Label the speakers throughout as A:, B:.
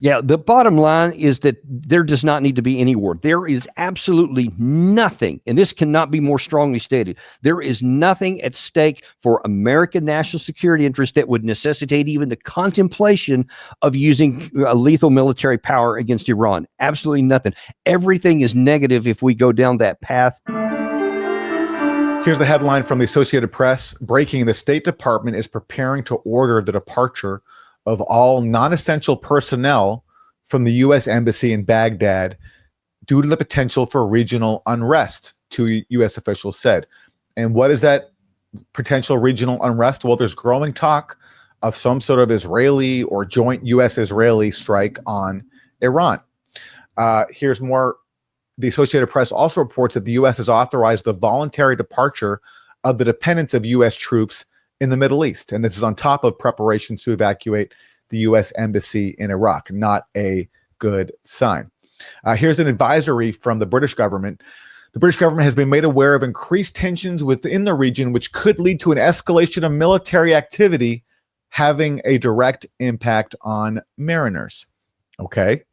A: Yeah, the bottom line is that there does not need to be any war. There is absolutely nothing, and this cannot be more strongly stated. There is nothing at stake for American national security interest that would necessitate even the contemplation of using lethal military power against Iran. Absolutely nothing. Everything is negative if we go down that path.
B: Here's the headline from the Associated Press. Breaking: the State Department is preparing to order the departure of all non-essential personnel from the U.S. Embassy in Baghdad due to the potential for regional unrest, two U.S. officials said. And what is that potential regional unrest? Well, there's growing talk of some sort of Israeli or joint U.S.-Israeli strike on Iran. Here's more. The Associated Press also reports that the U.S. has authorized the voluntary departure of the dependents of U.S. troops in the Middle East. And this is on top of preparations to evacuate the U.S. Embassy in Iraq. Not a good sign. Here's an advisory from the British government. The British government has been made aware of increased tensions within the region, which could lead to an escalation of military activity, having a direct impact on mariners. Okay.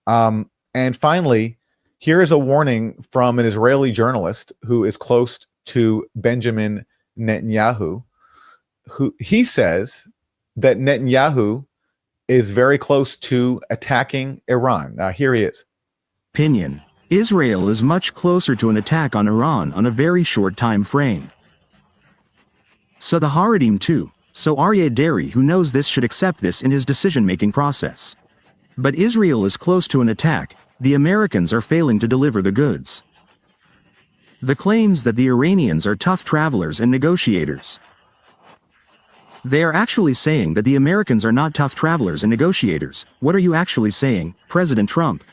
B: And finally, here is a warning from an Israeli journalist who is close to Benjamin Netanyahu. He says that Netanyahu is very close to attacking Iran. Here he is.
C: Opinion: Israel is much closer to an attack on Iran on a very short time frame. So the Haredim too. So Aryeh Deri, who knows this, should accept this in his decision-making process. But Israel is close to an attack. The Americans are failing to deliver the goods. The claims that the Iranians are tough travelers and negotiators. They are actually saying that the Americans are not tough travelers and negotiators. What are you actually saying, President Trump?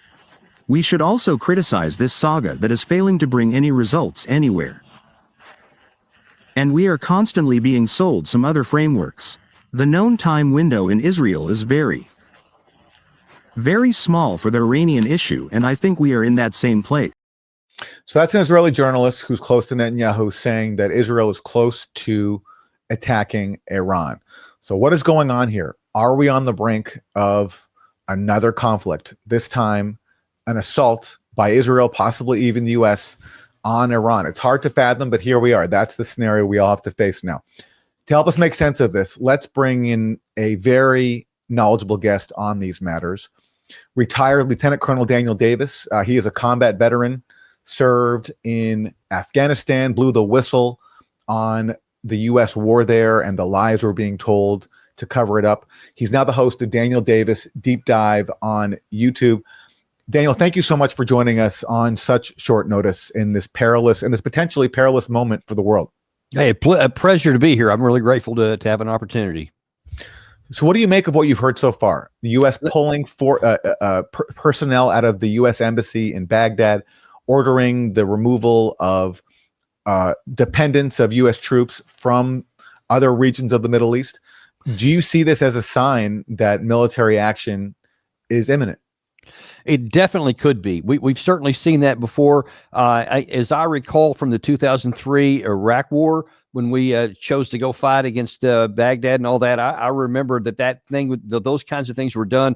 C: We should also criticize this saga that is failing to bring any results anywhere. And we are constantly being sold some other frameworks. The known time window in Israel is very small for the Iranian issue, and I think we are in that same place.
B: So that's an Israeli journalist who's close to Netanyahu saying that Israel is close to attacking Iran. So what is going on here? Are we on the brink of another conflict? This time, an assault by Israel, possibly even the U.S., on Iran. It's hard to fathom, but here we are. That's the scenario we all have to face now. To help us make sense of this, let's bring in a very knowledgeable guest on these matters. Retired Lieutenant Colonel Daniel Davis. He is a combat veteran, served in Afghanistan, blew the whistle on the U.S. war there, and the lies were being told to cover it up. He's now the host of Daniel Davis Deep Dive on YouTube. Daniel, thank you so much for joining us on such short notice in this potentially perilous moment for the world.
A: Hey, a pleasure to be here. I'm really grateful to have an opportunity.
B: So what do you make of what you've heard so far? The U.S. pulling personnel out of the U.S. Embassy in Baghdad, ordering the removal of dependents of U.S. troops from other regions of the Middle East. Do you see this as a sign that military action is imminent?
A: It definitely could be. We've certainly seen that before. As I recall from the 2003 Iraq War, when we chose to go fight against Baghdad and all that, I remember that thing, those kinds of things were done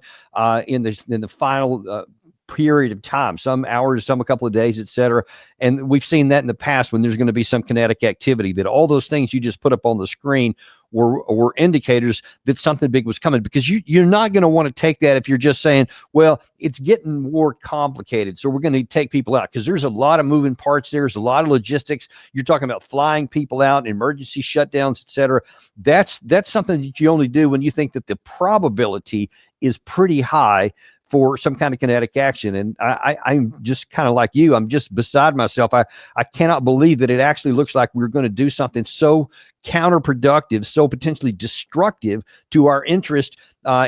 A: in the final period of time, some hours, some a couple of days, et cetera. And we've seen that in the past when there's going to be some kinetic activity, that all those things you just put up on the screen were indicators that something big was coming, because you're not going to want to take that if you're just saying, well, it's getting more complicated, so we're going to take people out, because there's a lot of moving parts. There's a lot of logistics. You're talking about flying people out, emergency shutdowns, et cetera. That's something that you only do when you think that the probability is pretty high for some kind of kinetic action. And I'm just kind of like you. I'm just beside myself. I cannot believe that it actually looks like we're going to do something so counterproductive, so potentially destructive to our interest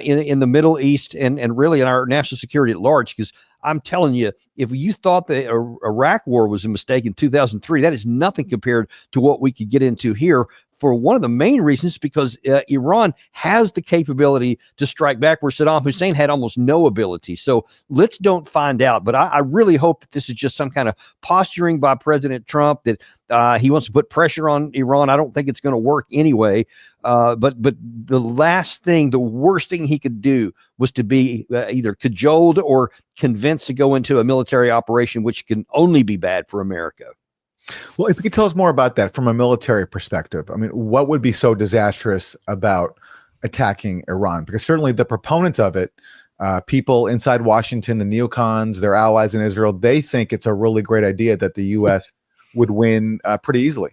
A: in the Middle East and really in our national security at large. Because I'm telling you, if you thought the Iraq war was a mistake in 2003, that is nothing compared to what we could get into here. For one of the main reasons, because Iran has the capability to strike back where Saddam Hussein had almost no ability. So let's don't find out. But I really hope that this is just some kind of posturing by President Trump, that he wants to put pressure on Iran. I don't think it's going to work anyway. But the last thing, the worst thing he could do was to be either cajoled or convinced to go into a military operation, which can only be bad for America.
B: Well, if you could tell us more about that from a military perspective, I mean, what would be so disastrous about attacking Iran? Because certainly the proponents of it, people inside Washington, the neocons, their allies in Israel, they think it's a really great idea that the U.S. would win pretty easily.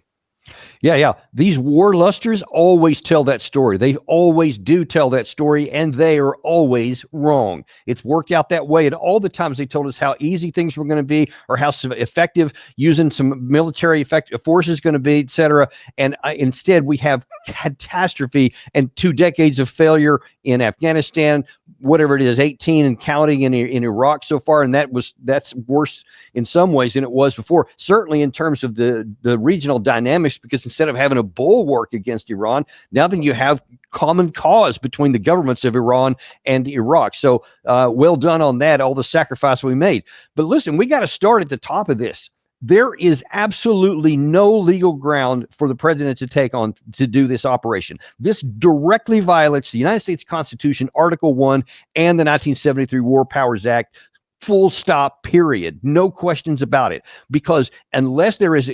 A: Yeah. These war lusters always tell that story. They always do tell that story, and they are always wrong. It's worked out that way. And all the times they told us how easy things were going to be, or how effective using some military effective force is going to be, et cetera. And instead, we have catastrophe and 2 decades of failure in Afghanistan, whatever it is, 18 and counting in Iraq so far. And that's worse in some ways than it was before. Certainly in terms of the regional dynamics, because instead of having a bulwark against Iran, now then you have common cause between the governments of Iran and Iraq. So well done on that, all the sacrifice we made. But listen, we got to start at the top of this. There is absolutely no legal ground for the president to take on to do this operation. This directly violates the United States Constitution, Article 1, and the 1973 War Powers Act. Full stop, period. No questions about it. Because unless there is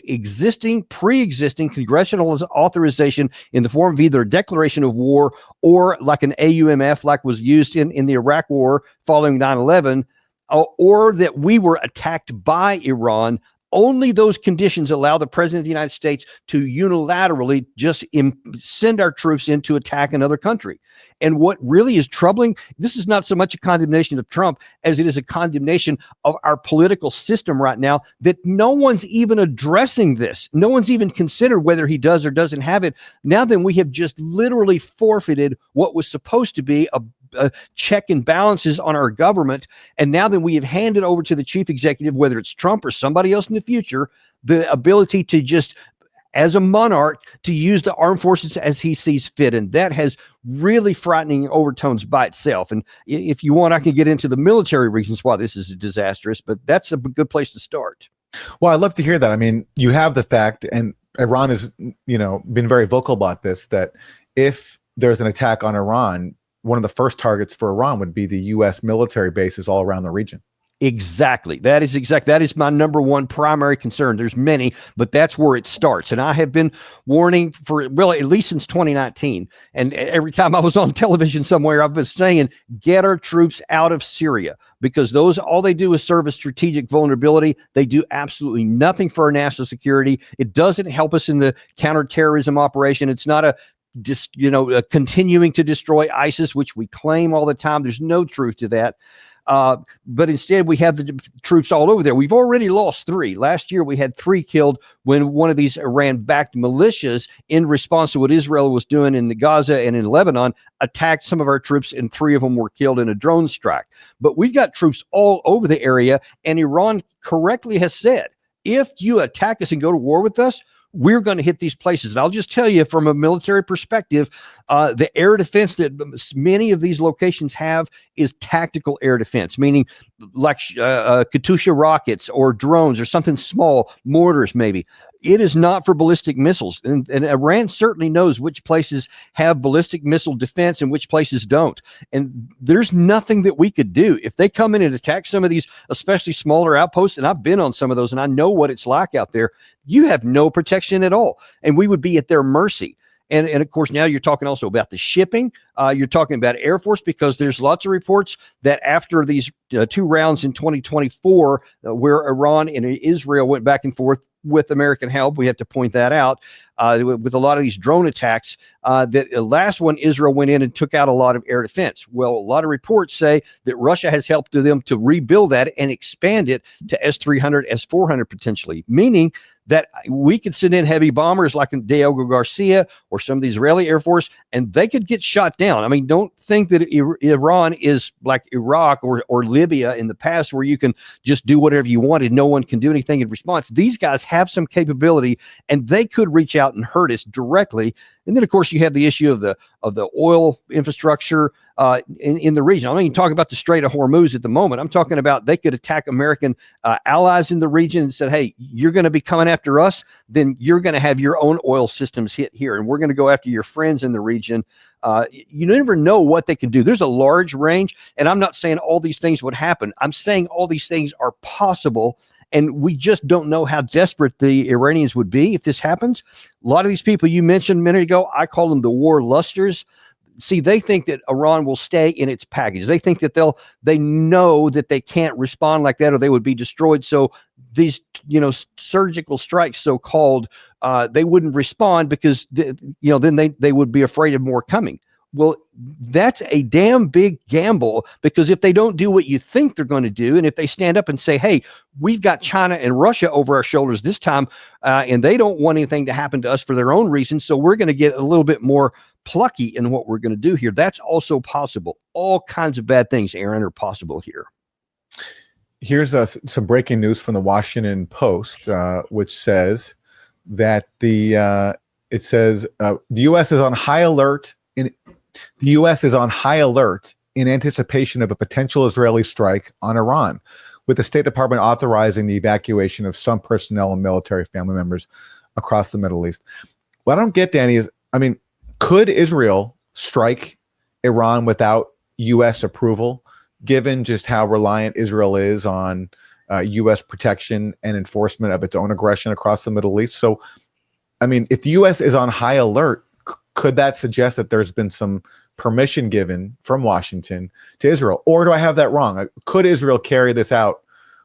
A: pre-existing congressional authorization in the form of either a declaration of war or like an AUMF, like was used in the Iraq War following 9/11, or that we were attacked by Iran, only those conditions allow the president of the United States to unilaterally just send our troops in to attack another country. And what really is troubling, this is not so much a condemnation of Trump as it is a condemnation of our political system right now, that no one's even addressing this. No one's even considered whether he does or doesn't have it. Now then, we have just literally forfeited what was supposed to be a check and balances on our government. And now that we have handed over to the chief executive, whether it's Trump or somebody else in the future, the ability to just, as a monarch, to use the armed forces as he sees fit. And that has really frightening overtones by itself. And if you want, I can get into the military reasons why this is disastrous, but that's a good place to start.
B: Well, I'd love to hear that. I mean, you have the fact, and Iran has, been very vocal about this, that if there's an attack on Iran, one of the first targets for Iran would be the U.S. military bases all around the region.
A: Exactly. That is my number one primary concern. There's many, but that's where it starts. And I have been warning for really at least since 2019. And every time I was on television somewhere, I've been saying, get our troops out of Syria, because all they do is serve as strategic vulnerability. They do absolutely nothing for our national security. It doesn't help us in the counterterrorism operation. It's not continuing to destroy ISIS, which we claim all the time. There's no truth to that. But instead, we have the troops all over there. We've already lost 3. Last year, we had 3 killed when one of these Iran-backed militias, in response to what Israel was doing in Gaza and in Lebanon, attacked some of our troops, and 3 of them were killed in a drone strike. But we've got troops all over the area, and Iran correctly has said, if you attack us and go to war with us, we're going to hit these places. And I'll just tell you, from a military perspective, the air defense that many of these locations have is tactical air defense, meaning like Katyusha rockets or drones or something small, mortars maybe. It is not for ballistic missiles. And Iran certainly knows which places have ballistic missile defense and which places don't. And there's nothing that we could do. If they come in and attack some of these, especially smaller outposts, and I've been on some of those and I know what it's like out there, you have no protection at all. And we would be at their mercy. And of course, now you're talking also about the shipping. You're talking about Air Force, because there's lots of reports that after these 2 rounds in 2024, where Iran and Israel went back and forth with American help, we have to point that out, with a lot of these drone attacks, that the last one, Israel went in and took out a lot of air defense. Well, a lot of reports say that Russia has helped them to rebuild that and expand it to S-300, S-400 potentially, meaning that we could send in heavy bombers like Diego Garcia or some of the Israeli Air Force, and they could get shot down. I mean, don't think that Iran is like Iraq or Libya in the past, where you can just do whatever you want and no one can do anything in response. These guys have some capability, and they could reach out and hurt us directly. And then, of course, you have the issue of the oil infrastructure in the region. I'm not even talking about the Strait of Hormuz at the moment. I'm talking about they could attack American allies in the region and said, hey, you're going to be coming after us, then you're going to have your own oil systems hit here, and we're going to go after your friends in the region. You never know what they can do. There's a large range, and I'm not saying all these things would happen. I'm saying all these things are possible, and we just don't know how desperate the Iranians would be if this happens. A lot of these people you mentioned a minute ago, I call them the war lusters. See, they think that Iran will stay in its package. They think that they know that they can't respond like that or they would be destroyed. So these, surgical strikes, so-called, they wouldn't respond because, then they would be afraid of more coming. Well, that's a damn big gamble, because if they don't do what you think they're going to do, and if they stand up and say, hey, we've got China and Russia over our shoulders this time, and they don't want anything to happen to us for their own reasons, so we're going to get a little bit more plucky in what we're going to do here. That's also possible. All kinds of bad things, Aaron, are possible here.
B: Here's some breaking news from the Washington Post, which says that the U.S. is on high alert in anticipation of a potential Israeli strike on Iran, with the State Department authorizing the evacuation of some personnel and military family members across the Middle East. What I don't get, Danny, is, could Israel strike Iran without U.S. approval, given just how reliant Israel is on U.S. protection and enforcement of its own aggression across the Middle East? So, if the U.S. is on high alert, could that suggest that there's been some permission given from Washington to Israel? Or do I have that wrong? Could Israel carry this out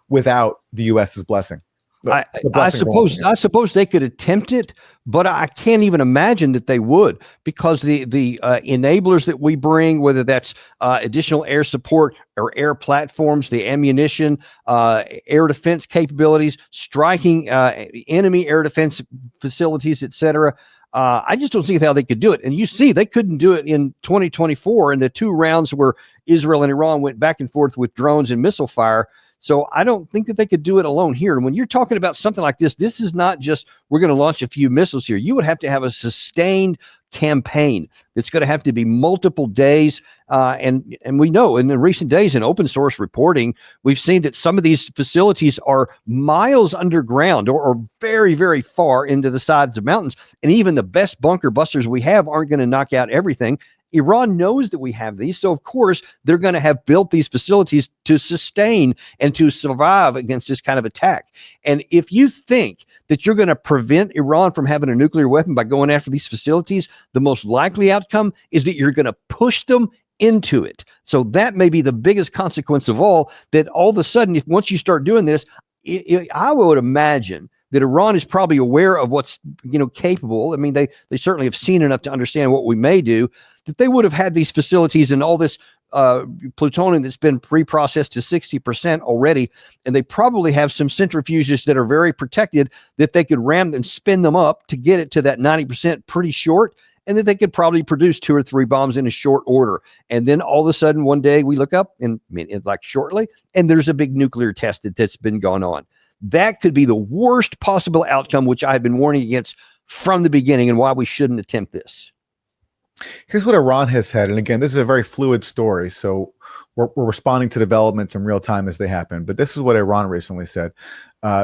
B: without the U.S.'s blessing?
A: I suppose they could attempt it, but I can't even imagine that they would, because the enablers that we bring, whether that's additional air support or air platforms, the ammunition, air defense capabilities, striking enemy air defense facilities, etc. I just don't see how they could do it. And you see, they couldn't do it in 2024 in the 2 rounds where Israel and Iran went back and forth with drones and missile fire. So I don't think that they could do it alone here. And when you're talking about something like this is not just we're going to launch a few missiles here. You would have to have a sustained campaign. It's going to have to be multiple days. And we know in the recent days in open source reporting, we've seen that some of these facilities are miles underground or very, very far into the sides of mountains. And even the best bunker busters we have aren't going to knock out everything. Iran knows that we have these, so of course they're going to have built these facilities to sustain and to survive against this kind of attack. And if you think that you're going to prevent Iran from having a nuclear weapon by going after these facilities, the most likely outcome is that you're going to push them into it. So that may be the biggest consequence of all, that all of a sudden, once you start doing this, I would imagine that Iran is probably aware of what's capable. They certainly have seen enough to understand what we may do, that they would have had these facilities and all this plutonium that's been pre-processed to 60% already, and they probably have some centrifuges that are very protected that they could ram and spin them up to get it to that 90% pretty short, and that they could probably produce 2 or 3 bombs in a short order. And then all of a sudden one day we look up and like shortly, and there's a big nuclear test that's been going on. That could be the worst possible outcome, which I've been warning against from the beginning, and why we shouldn't attempt this.
B: Here's what Iran has said. And again, this is a very fluid story, so we're responding to developments in real time as they happen. But this is what Iran recently said.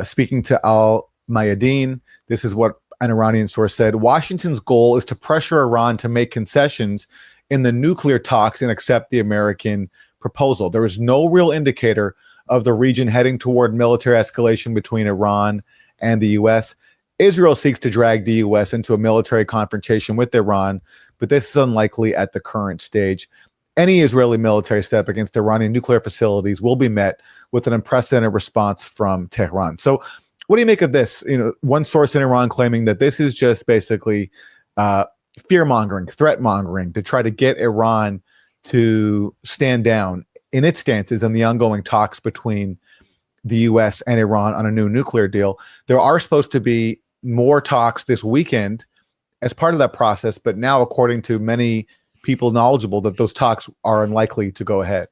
B: Speaking to Al Mayadeen, this is what an Iranian source said. Washington's goal is to pressure Iran to make concessions in the nuclear talks and accept the American proposal. There is no real indicator of the region heading toward military escalation between Iran and the U.S. Israel seeks to drag the U.S. into a military confrontation with Iran, but this is unlikely at the current stage. Any Israeli military step against Iranian nuclear facilities will be met with an unprecedented response from Tehran. So what do you make of this? One source in Iran claiming that this is just basically fear-mongering, threat-mongering to try to get Iran to stand down in its stances in the ongoing talks between the U.S. and Iran on a new nuclear deal. There are supposed to be more talks this weekend as part of that process, but now, according to many people knowledgeable, that those talks are unlikely to go ahead.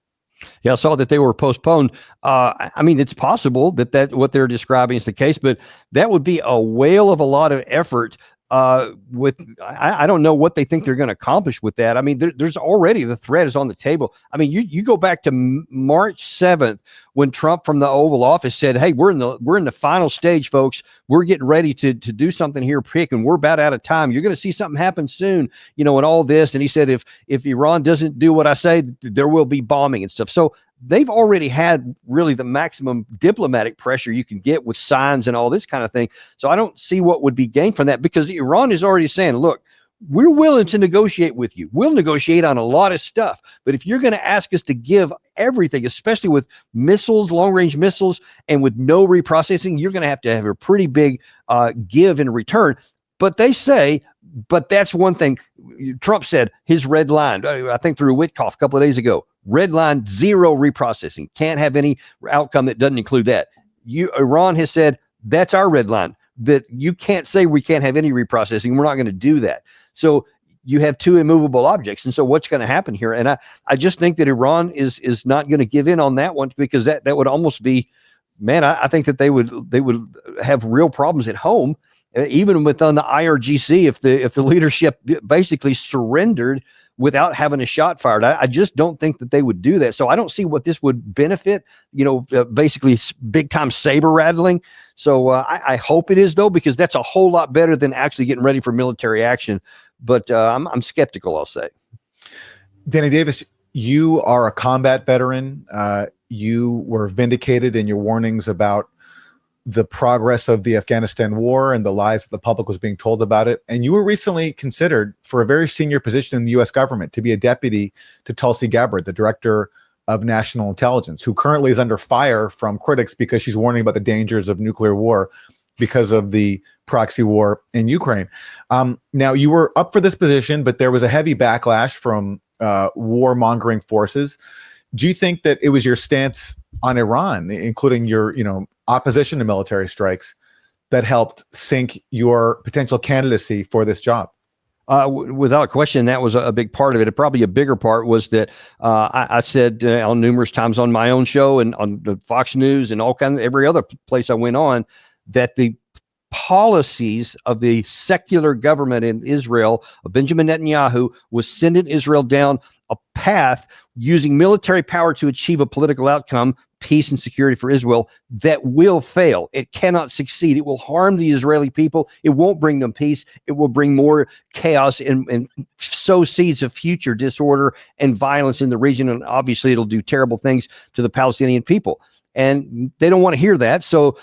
A: Yeah, I saw that they were postponed. I mean, it's possible that what they're describing is the case, but that would be a whale of a lot of effort. I don't know what they think they're going to accomplish with that. I mean, there's already the threat is on the table. I mean, you go back to March 7th when Trump from the Oval Office said, "Hey, we're in the final stage, folks. We're getting ready to do something here quick, and we're about out of time. You're going to see something happen soon, and all this." And he said, if Iran doesn't do what I say, there will be bombing and stuff. So they've already had really the maximum diplomatic pressure you can get with signs and all this kind of thing. So I don't see what would be gained from that, because Iran is already saying, look, we're willing to negotiate with you. We'll negotiate on a lot of stuff. But if you're going to ask us to give everything, especially with missiles, long-range missiles, and with no reprocessing, you're going to have a pretty big give in return. But they say, but that's one thing. Trump said his red line, I think through Witkoff a couple of days ago, red line, zero reprocessing. Can't have any outcome that doesn't include that. Iran has said that's our red line, that you can't say we can't have any reprocessing. We're not going to do that. So you have two immovable objects. And so what's going to happen here? And I just think that Iran is not going to give in on that one, because that would almost be, man, I think that they would have real problems at home, even within the IRGC, if the leadership basically surrendered without having a shot fired. I just don't think that they would do that. So I don't see what this would benefit, basically big time saber rattling. So I hope it is, though, because that's a whole lot better than actually getting ready for military action. But I'm skeptical, I'll say.
B: Danny Davis, you are a combat veteran. You were vindicated in your warnings about the progress of the Afghanistan war and the lies that the public was being told about it. And you were recently considered for a very senior position in the U.S. government to be a deputy to Tulsi Gabbard, the director of national intelligence, who currently is under fire from critics because she's warning about the dangers of nuclear war because of the proxy war in Ukraine. Now, you were up for this position, but there was a heavy backlash from warmongering forces. Do you think that it was your stance on Iran, including your, opposition to military strikes, that helped sink your potential candidacy for this job?
A: Without question, that was a big part of it. Probably a bigger part was that I said on numerous times on my own show and on the Fox News and every other place I went on, that the policies of the secular government in Israel, of Benjamin Netanyahu, was sending Israel down a path using military power to achieve a political outcome, peace and security for Israel, that will fail. It cannot succeed. It will harm the Israeli people. It won't bring them peace. It will bring more chaos and sow seeds of future disorder and violence in the region. And obviously it'll do terrible things to the Palestinian people. And they don't want to hear that. So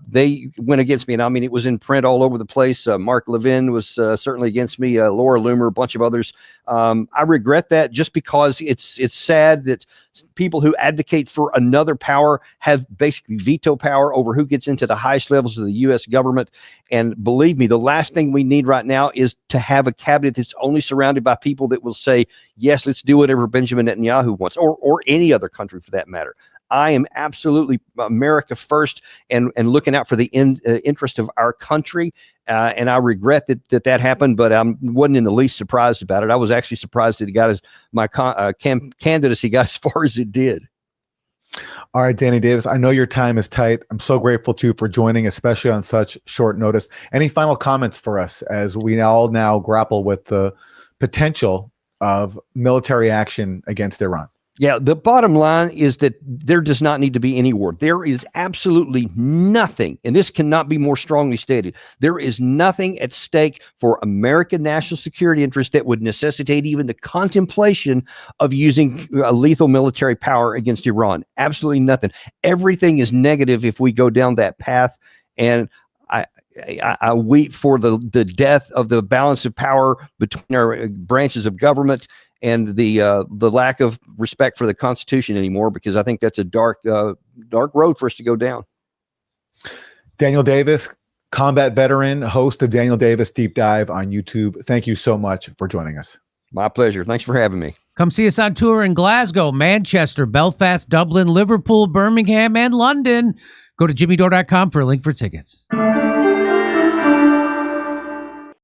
A: they went against me. And I mean, it was in print all over the place. Mark Levin was certainly against me, Laura Loomer, a bunch of others. I regret that, just because it's sad that people who advocate for another power have basically veto power over who gets into the highest levels of the U.S. government. And believe me, the last thing we need right now is to have a cabinet that's only surrounded by people that will say, yes, let's do whatever Benjamin Netanyahu wants, or any other country for that matter. I am absolutely America first and looking out for the interest of our country. And I regret that happened, but I wasn't in the least surprised about it. I was actually surprised that he got my candidacy got as far as it did.
B: All right, Danny Davis, I know your time is tight. I'm so grateful to you for joining, especially on such short notice. Any final comments for us as we all now grapple with the potential of military action against Iran?
A: Yeah, the bottom line is that there does not need to be any war. There is absolutely nothing, and this cannot be more strongly stated. There is nothing at stake for American national security interest that would necessitate even the contemplation of using lethal military power against Iran. Absolutely nothing. Everything is negative if we go down that path, and I weep for the death of the balance of power between our branches of government and the lack of respect for the Constitution anymore, because I think that's a dark road for us to go down.
B: Daniel Davis, combat veteran, host of Daniel Davis Deep Dive on YouTube. Thank you so much for joining us.
A: My pleasure. Thanks for having me.
D: Come see us on tour in Glasgow, Manchester, Belfast, Dublin, Liverpool, Birmingham, and London. Go to jimmydore.com for a link for tickets.